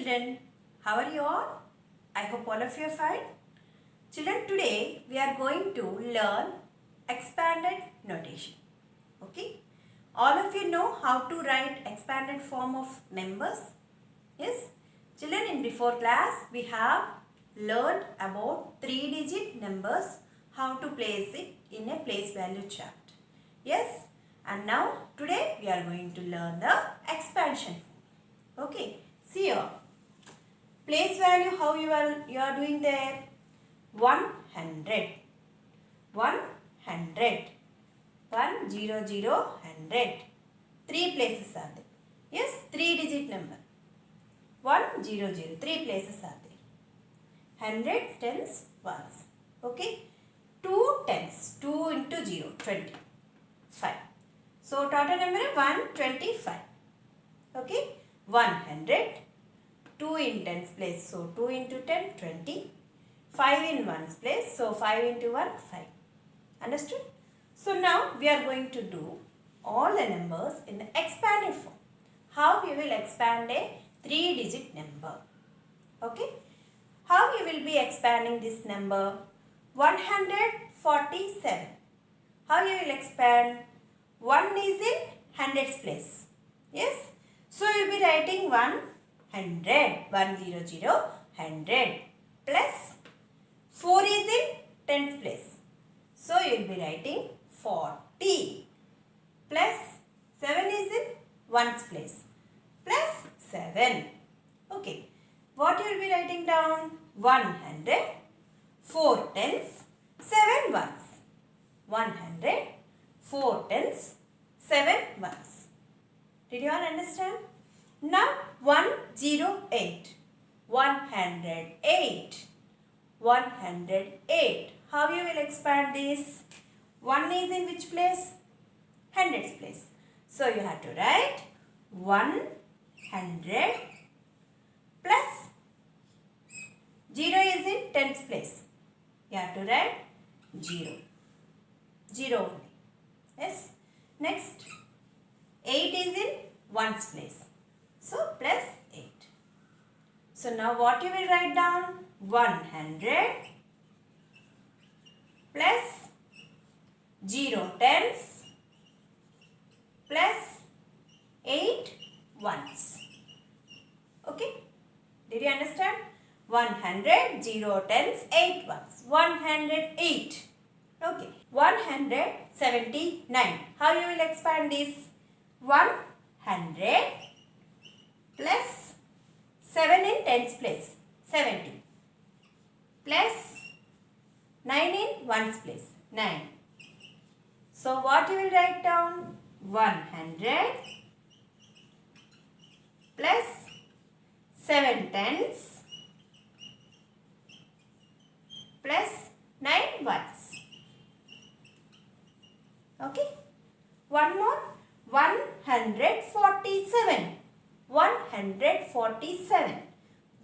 children, how are you all? I hope all of you are fine. Children, today we are going to learn expanded notation. Okay? All of you know how to write expanded form of numbers? Yes? Children, in before class we have learned about 3-digit numbers, how to place it in a place value chart. Yes? And now today we are going to learn the expansion form. Okay? See here. Place value, how you are doing there? 100. 100. 100, 100. 3 places are there. Yes, 3-digit number. 100, 3 places are there. Hundreds, tens, ones. Okay. 2 tens. 2 into 0, 20. 5. So total number is 125. Okay. 100. 2 in tens place. So 2 into 10, 20. 5 in ones place. So 5 into 1, 5. Understood? So now we are going to do all the numbers in the expanded form. How we will expand a 3-digit number. Okay? How you will be expanding this number? 147. How you will expand? 1 is in hundreds place. Yes? So you will be writing 100. 100, 100 plus 4 is in tens place. So you will be writing 40 plus 7 is in ones place plus 7. Okay. What you will be writing down? 100, 4 tens, 7 ones. 100, 4 tens, 7 ones. Did you all understand? Now 108. 108. 108. How you will expand this? 1 is in which place? Hundreds place. So you have to write 100 plus 0 is in tens place. You have to write 0. 0 only. Yes. Next 8 is in ones place. So plus 8. So now what you will write down? 100 plus 0 tens plus 8 ones. Okay? Did you understand? 100, 0 tens, 8 ones. 108. Okay. 179. How you will expand this? 100 plus 7 in tens place. 70. Plus 9 in ones place. 9. So what you will write down? 100 plus 7 tens plus 9 ones. Okay. One more. 147. 147.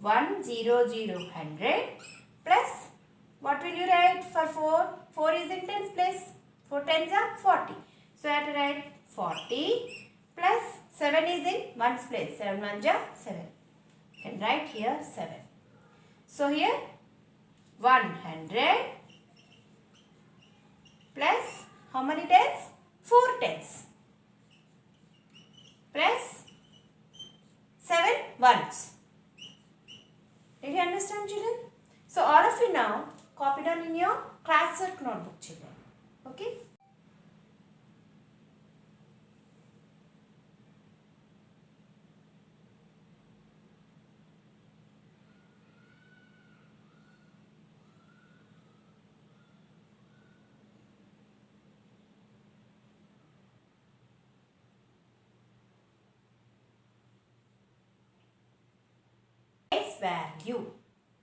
100, 100 plus what will you write for 4? 4 is in tens place. 4 tens are 40. So you have to write 40 plus 7 is in ones place. 7 ones are 7. You can write here 7. So here 100 plus how many tens? 4 tens plus 7 ones. Did you understand, children? So all of you now copy down in your classwork notebook, children. Okay? Value.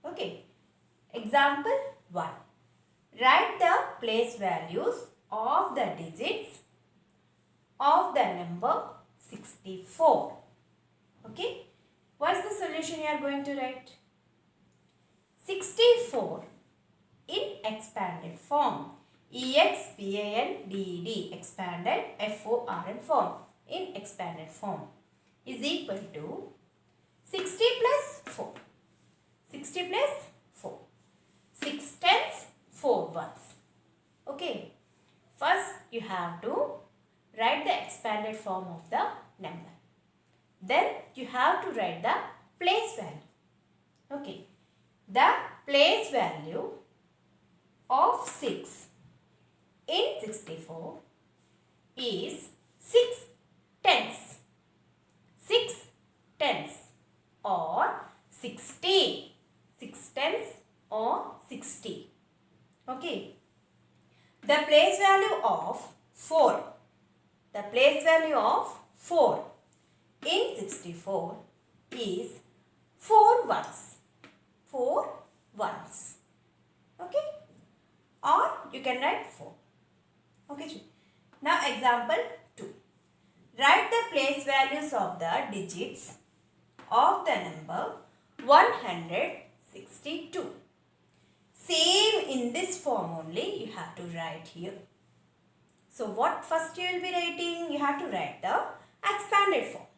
Okay. Example 1. Write the place values of the digits of the number 64. Okay. What is the solution you are going to write? 64 in expanded form. EXPANDED, expanded FORM form, in expanded form, is equal to 60 plus have to write the expanded form of the number. Then you have to write the place value. Okay. The place value of 6 in 64 is 6 tenths. 6 tenths or 60. 6 tenths or 60. Okay. The place value of 4. The place value of 4 in 64 is 4 ones. 4 ones. Okay. Or you can write 4. Okay. Now example 2. Write the place values of the digits of the number 162. Same in this form only you have to write here. So what first you will be writing? You have to write the expanded form.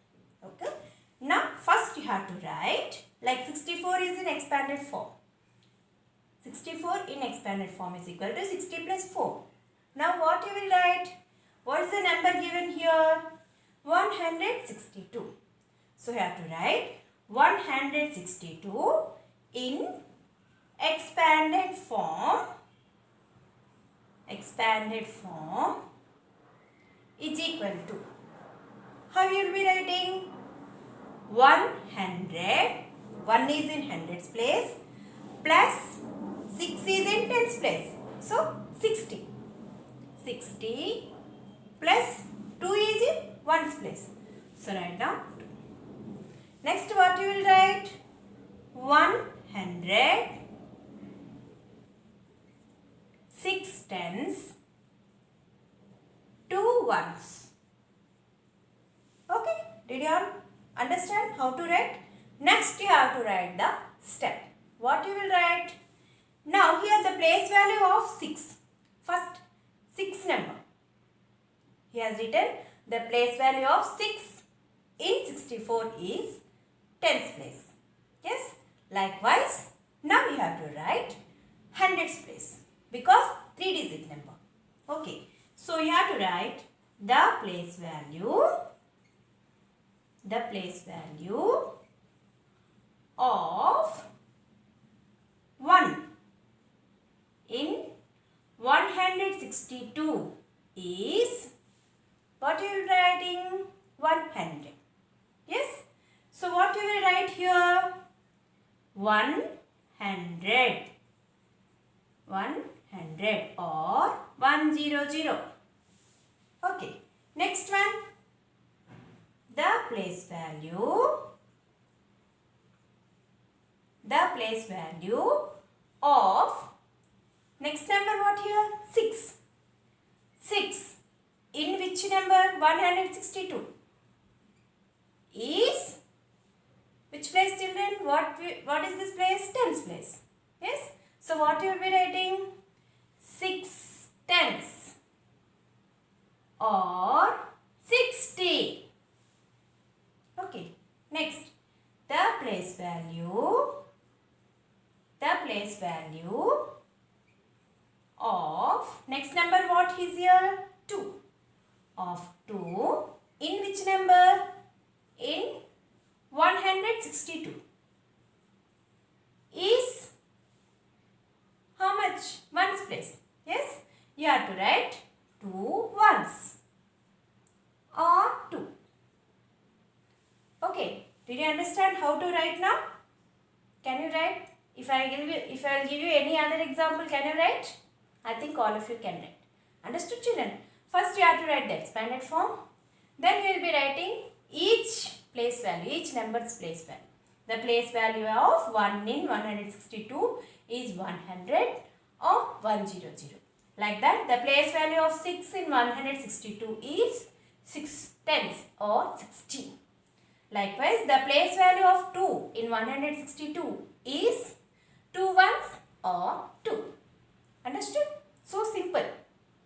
Okay. Now first you have to write like 64 is in expanded form. 64 in expanded form is equal to 60 plus 4. Now what you will write? What is the number given here? 162. So you have to write 162 in expanded form. Expanded form is equal to, how you will be writing? 100, 1 is in hundreds place, plus 6 is in tens place. So 60. 60 plus 2 is in ones place. So write down 2. Next what you will write? 100, 6 tens, 2 ones. Okay, did you all understand how to write? Next you have to write the step. What you will write? Now here the place value of 6. First 6 number. He has written the place value of 6 in 64 is tens place. Yes. Likewise, now you have to write hundreds place because 3 digit number. Okay. So you have to write the place value of 1 in 162 is, what you will be writing? 100. Yes. So what you will write here? 100. 100 or 100. Okay. Next one. The place value of, next number what here? 6. 6 in which number? 162 is, which place children? What is this place? Tens place. Yes. So what you will be writing? 6 tenths or 60. Okay. Next, the place value of, next number what is here? 2. Of 2 in which number? In 162 is how much? Ones place. Yes. You have to write 2 ones or 2. Okay. Did you understand how to write now? Can you write? If I will give you any other example, can you write? I think all of you can write. Understood, children? First you have to write the expanded form. Then we will be writing each place value, each number's place value. The place value of 1 in 162 is 100 or 100. Like that, the place value of 6 in 162 is 6 tenths or 60. Likewise, the place value of 2 in 162 is 2 ones or 2. Understood? So simple.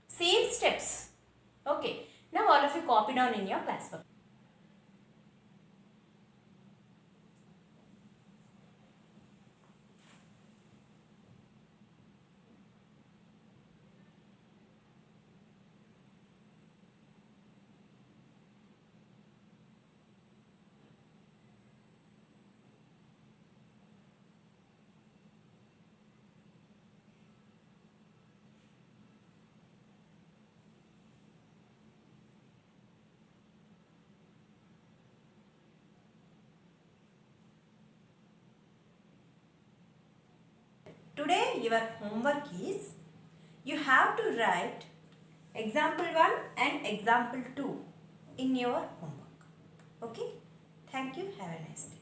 Same steps. Okay. Now all of you copy down in your class book. Today your homework is you have to write example 1 and example 2 in your homework. Okay? Thank you. Have a nice day.